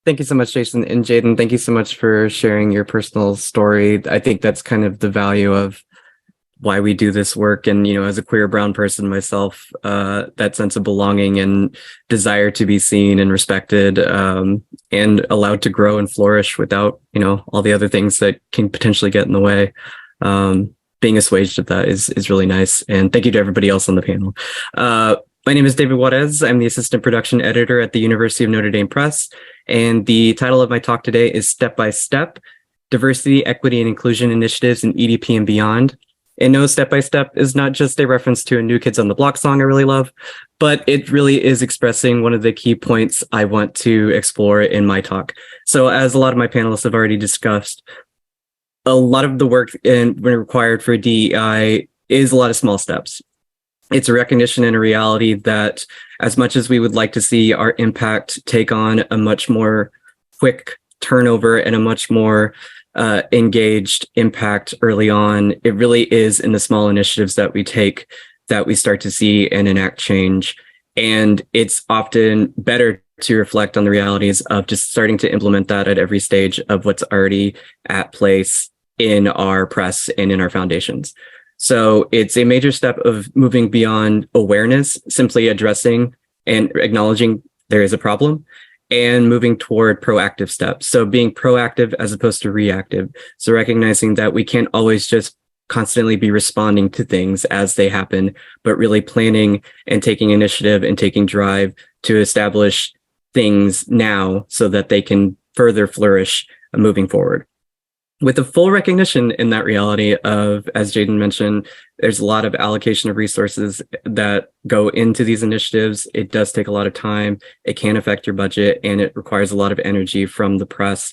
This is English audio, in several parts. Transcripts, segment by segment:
Thank you so much, Jason and Jaden. Thank you so much for sharing your personal story. I think that's kind of the value of why we do this work. And, as a queer brown person myself, that sense of belonging and desire to be seen and respected, and allowed to grow and flourish without, all the other things that can potentially get in the way. Being assuaged of that is really nice. And thank you to everybody else on the panel. My name is David Juarez. I'm the assistant production editor at the University of Notre Dame Press. And the title of my talk today is Step by Step, Diversity, Equity, and Inclusion Initiatives in EDP and Beyond. And no, Step by Step is not just a reference to a New Kids on the Block song I really love, but it really is expressing one of the key points I want to explore in my talk. So as a lot of my panelists have already discussed, a lot of the work when required for DEI is a lot of small steps. It's a recognition and a reality that as much as we would like to see our impact take on a much more quick turnover and a much more engaged impact early on, it really is in the small initiatives that we take that we start to see and enact change. And it's often better to reflect on the realities of just starting to implement that at every stage of what's already at place in our press and in our foundations. So it's a major step of moving beyond awareness, simply addressing and acknowledging there is a problem, and moving toward proactive steps. So being proactive as opposed to reactive. So recognizing that we can't always just constantly be responding to things as they happen, but really planning and taking initiative and taking drive to establish things now so that they can further flourish moving forward. With a full recognition in that reality of, as Jaden mentioned, there's a lot of allocation of resources that go into these initiatives. It does take a lot of time. It can affect your budget, and it requires a lot of energy from the press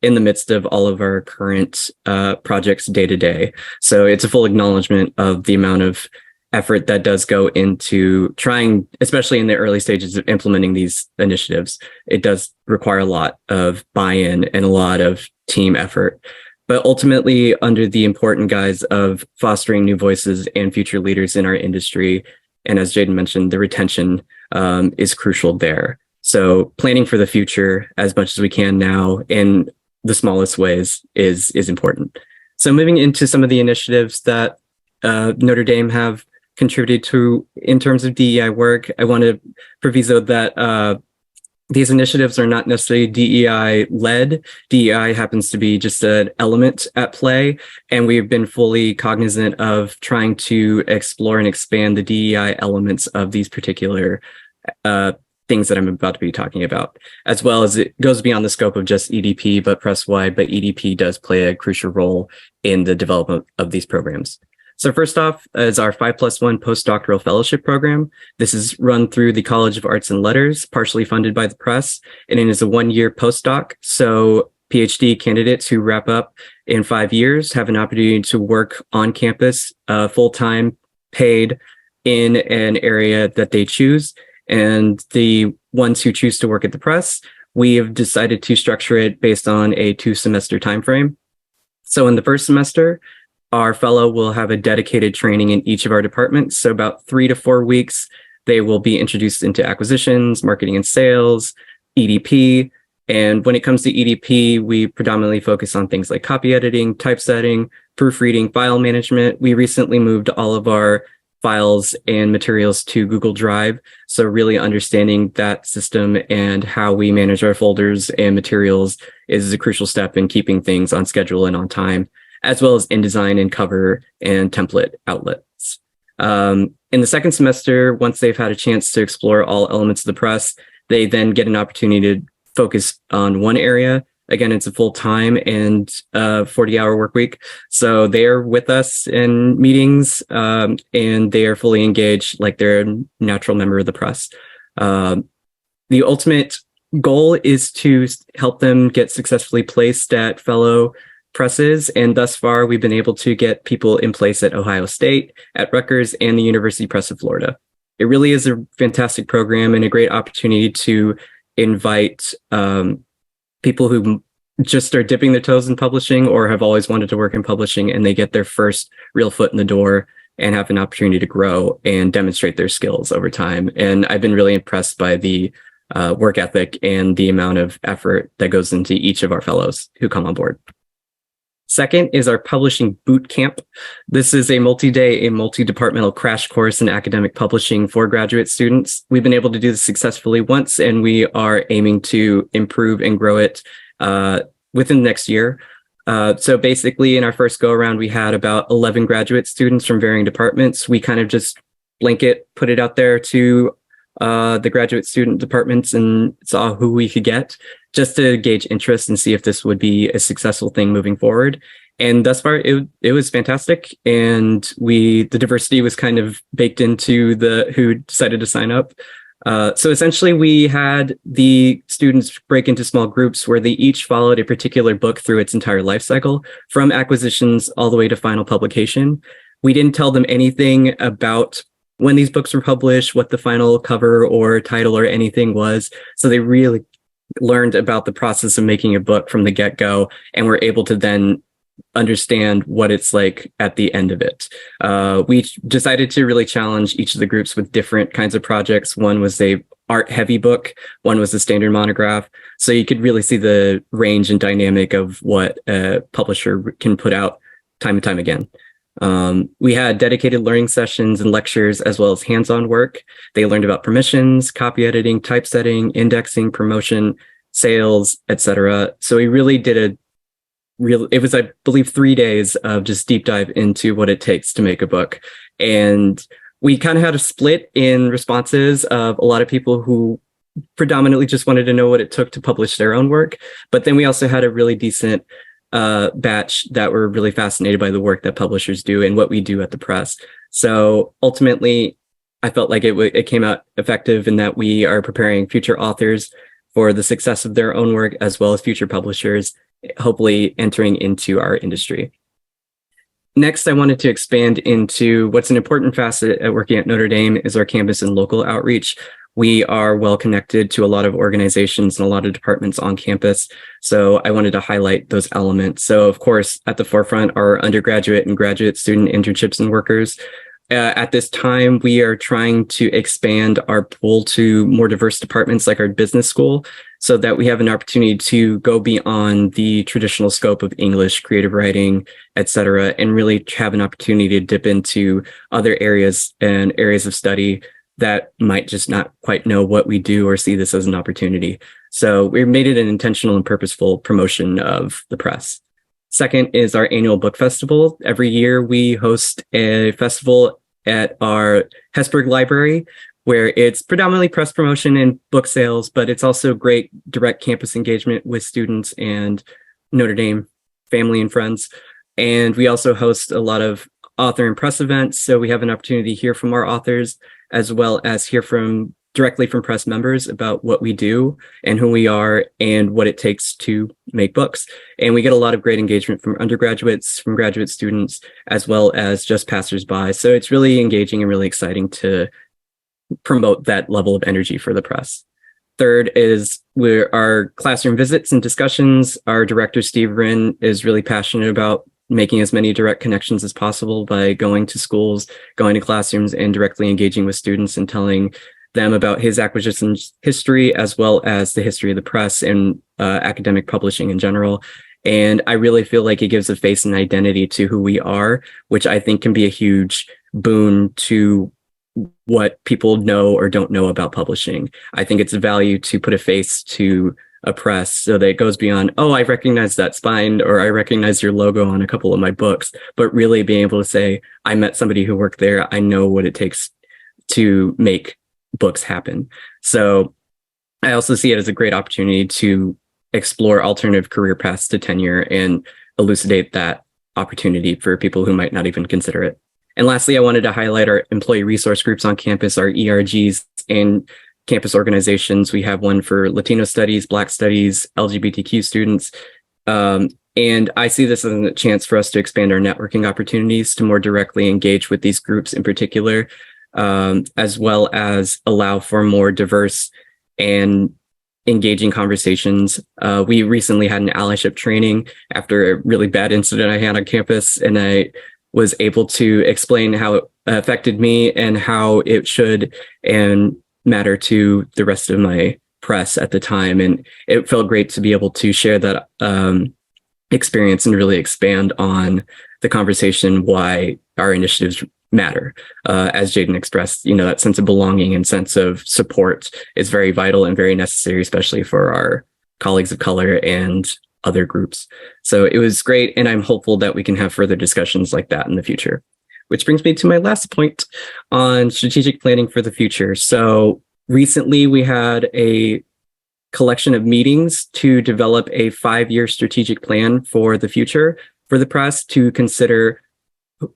in the midst of all of our current projects day to day. So it's a full acknowledgement of the amount of effort that does go into trying, especially in the early stages of implementing these initiatives. It does require a lot of buy-in and a lot of team effort. But ultimately, under the important guise of fostering new voices and future leaders in our industry, and as Jaden mentioned, the retention is crucial there. So planning for the future as much as we can now in the smallest ways is important. So moving into some of the initiatives that Notre Dame have contributed to in terms of DEI work, I want to proviso that these initiatives are not necessarily DEI-led. DEI happens to be just an element at play, and we've been fully cognizant of trying to explore and expand the DEI elements of these particular things that I'm about to be talking about, as well as it goes beyond the scope of just EDP, but press-wide, but EDP does play a crucial role in the development of these programs. So first off is our 5+1 postdoctoral fellowship program. This is run through the College of Arts and Letters, partially funded by the press, and it is a one-year postdoc. So PhD candidates who wrap up in 5 years have an opportunity to work on campus full-time, paid in an area that they choose. And the ones who choose to work at the press, we have decided to structure it based on a 2-semester timeframe. So in the first semester, our fellow will have a dedicated training in each of our departments. So about 3 to 4 weeks, they will be introduced into acquisitions, marketing and sales, EDP. And when it comes to EDP, we predominantly focus on things like copy editing, typesetting, proofreading, file management. We recently moved all of our files and materials to Google Drive. So really understanding that system and how we manage our folders and materials is a crucial step in keeping things on schedule and on time, as well as InDesign and cover and template outlets. In the second semester, once they've had a chance to explore all elements of the press, they then get an opportunity to focus on one area. Again, it's a full-time and 40-hour work week. So they're with us in meetings and they are fully engaged like they're a natural member of the press. The ultimate goal is to help them get successfully placed at fellow presses, and thus far we've been able to get people in place at Ohio State, at Rutgers, and the University Press of Florida. It really is a fantastic program and a great opportunity to invite people who just are dipping their toes in publishing or have always wanted to work in publishing, and they get their first real foot in the door and have an opportunity to grow and demonstrate their skills over time. And I've been really impressed by the work ethic and the amount of effort that goes into each of our fellows who come on board. Second is our publishing boot camp. This is a multi-day, a multi-departmental crash course in academic publishing for graduate students. We've been able to do this successfully once, and we are aiming to improve and grow it within the next year. So basically, in our first go around, we had about 11 graduate students from varying departments. We kind of just blanket put it out there to the graduate student departments and saw who we could get just to gauge interest and see if this would be a successful thing moving forward. And thus far, it was fantastic. And the diversity was kind of baked into who decided to sign up. So essentially, we had the students break into small groups where they each followed a particular book through its entire life cycle, from acquisitions all the way to final publication. We didn't tell them anything about when these books were published, what the final cover or title or anything was. So they really learned about the process of making a book from the get-go and were able to then understand what it's like at the end of it. We decided to really challenge each of the groups with different kinds of projects. One was a art heavy book, one was a standard monograph. So you could really see the range and dynamic of what a publisher can put out time and time again. We had dedicated learning sessions and lectures, as well as hands-on work. They learned about permissions, copy editing, typesetting, indexing, promotion, sales, etc. So we really did it was, I believe, 3 days of just deep dive into what it takes to make a book. And we kind of had a split in responses of a lot of people who predominantly just wanted to know what it took to publish their own work. But then we also had a really decent batch that were really fascinated by the work that publishers do and what we do at the press. So ultimately, I felt like it came out effective in that we are preparing future authors for the success of their own work, as well as future publishers, hopefully entering into our industry. Next, I wanted to expand into what's an important facet at working at Notre Dame is our campus and local outreach. We are well connected to a lot of organizations and a lot of departments on campus. So I wanted to highlight those elements. So of course, at the forefront are undergraduate and graduate student internships and workers. At this time, we are trying to expand our pool to more diverse departments like our business school, so that we have an opportunity to go beyond the traditional scope of English, creative writing, etc., and really have an opportunity to dip into other areas and areas of study that might just not quite know what we do or see this as an opportunity. So we made it an intentional and purposeful promotion of the press. Second is our annual book festival. Every year we host a festival at our Hesburgh Library, where it's predominantly press promotion and book sales, but it's also great direct campus engagement with students and Notre Dame family and friends. And we also host a lot of author and press events. So we have an opportunity to hear from our authors, as well as hear directly from press members about what we do and who we are and what it takes to make books. And we get a lot of great engagement from undergraduates, from graduate students, as well as just passersby. So it's really engaging and really exciting to promote that level of energy for the press. Third is our classroom visits and discussions. Our director, Steve Rinn, is really passionate about making as many direct connections as possible by going to schools, going to classrooms, and directly engaging with students and telling them about his acquisitions history, as well as the history of the press and academic publishing in general. And I really feel like it gives a face and identity to who we are, which I think can be a huge boon to what people know or don't know about publishing. I think it's a value to put a face to a press so that it goes beyond, oh, I recognize that spine, or I recognize your logo on a couple of my books, but really being able to say, I met somebody who worked there. I know what it takes to make books happen. So I also see it as a great opportunity to explore alternative career paths to tenure and elucidate that opportunity for people who might not even consider it. And lastly, I wanted to highlight our employee resource groups on campus, our ERGs and campus organizations. We have one for Latino studies, Black studies, LGBTQ students. And I see this as a chance for us to expand our networking opportunities to more directly engage with these groups in particular, as well as allow for more diverse and engaging conversations. We recently had an allyship training after a really bad incident I had on campus, and I was able to explain how it affected me and how it should and matter to the rest of my press at the time. And it felt great to be able to share that experience and really expand on the conversation why our initiatives matter. As Jaden expressed, that sense of belonging and sense of support is very vital and very necessary, especially for our colleagues of color and other groups. So it was great, and I'm hopeful that we can have further discussions like that in the future. Which brings me to my last point on strategic planning for the future. So recently we had a collection of meetings to develop a 5-year strategic plan for the future for the press, to consider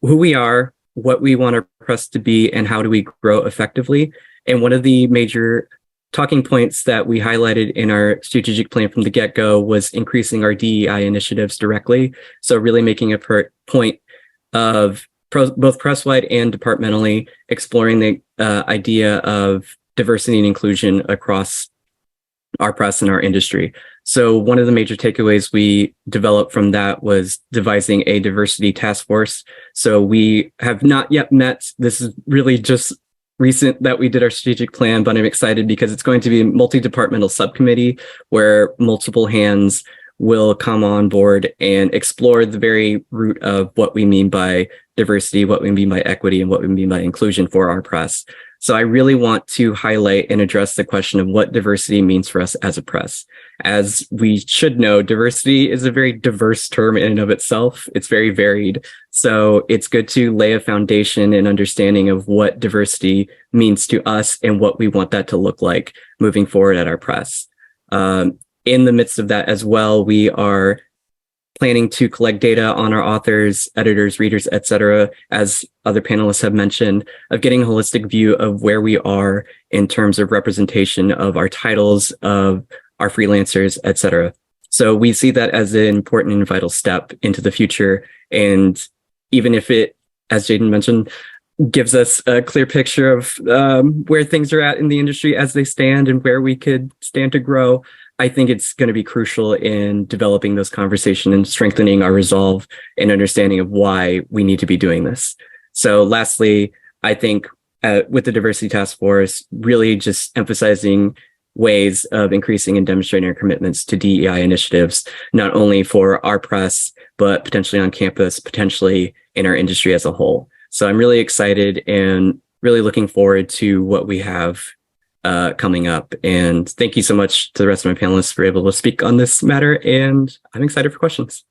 who we are, what we want our press to be, and how do we grow effectively. And one of the major talking points that we highlighted in our strategic plan from the get-go was increasing our DEI initiatives directly. So really making a point of both press-wide and departmentally exploring the idea of diversity and inclusion across our press and our industry. So one of the major takeaways we developed from that was devising a diversity task force. So we have not yet met. This is really just recent that we did our strategic plan, but I'm excited because it's going to be a multi-departmental subcommittee where multiple hands will come on board and explore the very root of what we mean by diversity, what we mean by equity, and what we mean by inclusion for our press. So I really want to highlight and address the question of what diversity means for us as a press. As we should know, diversity is a very diverse term in and of itself. It's very varied. So it's good to lay a foundation and understanding of what diversity means to us and what we want that to look like moving forward at our press. In the midst of that as well, we are planning to collect data on our authors, editors, readers, etc., as other panelists have mentioned, of getting a holistic view of where we are in terms of representation of our titles, of our freelancers, etc. So we see that as an important and vital step into the future. And even if it, as Jaden mentioned, gives us a clear picture of where things are at in the industry as they stand and where we could stand to grow, I think it's going to be crucial in developing those conversations and strengthening our resolve and understanding of why we need to be doing this. So lastly, I think with the Diversity Task Force, really just emphasizing ways of increasing and demonstrating our commitments to DEI initiatives, not only for our press, but potentially on campus, potentially in our industry as a whole. So I'm really excited and really looking forward to what we have coming up. And thank you so much to the rest of my panelists for able to speak on this matter. And I'm excited for questions.